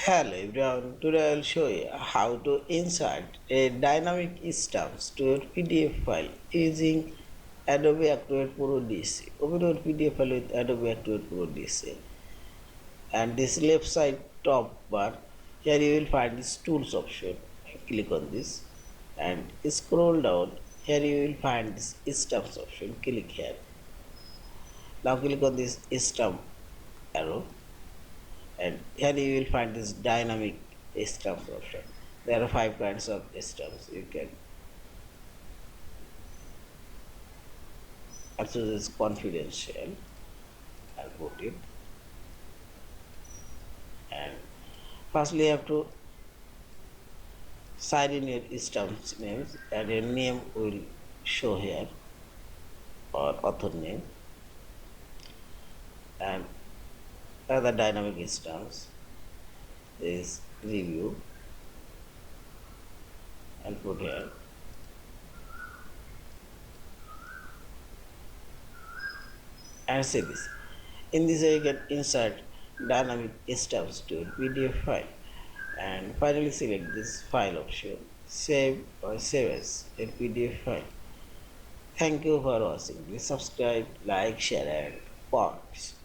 Hello everyone, today I will show you how to insert a dynamic stamps to your PDF file using Adobe Acrobat Pro DC. Open your PDF file with Adobe Acrobat Pro DC, and this left side top bar, here you will find this tools option. Click on this and scroll down, here you will find this stamps option. Click here. Now click on this stamp arrow, and here you will find this dynamic stamps option. There are 5 kinds of stamps. You can access this confidential. I'll put it. And firstly, you have to sign in your stamps names, and your name will show here, or author name. And other dynamic stamps is review. I'll put here. And see this. In this way, you can insert dynamic stamps to your PDF file. And finally, select this file option, save or save as a PDF file. Thank you for watching. Please subscribe, like, share, and comments.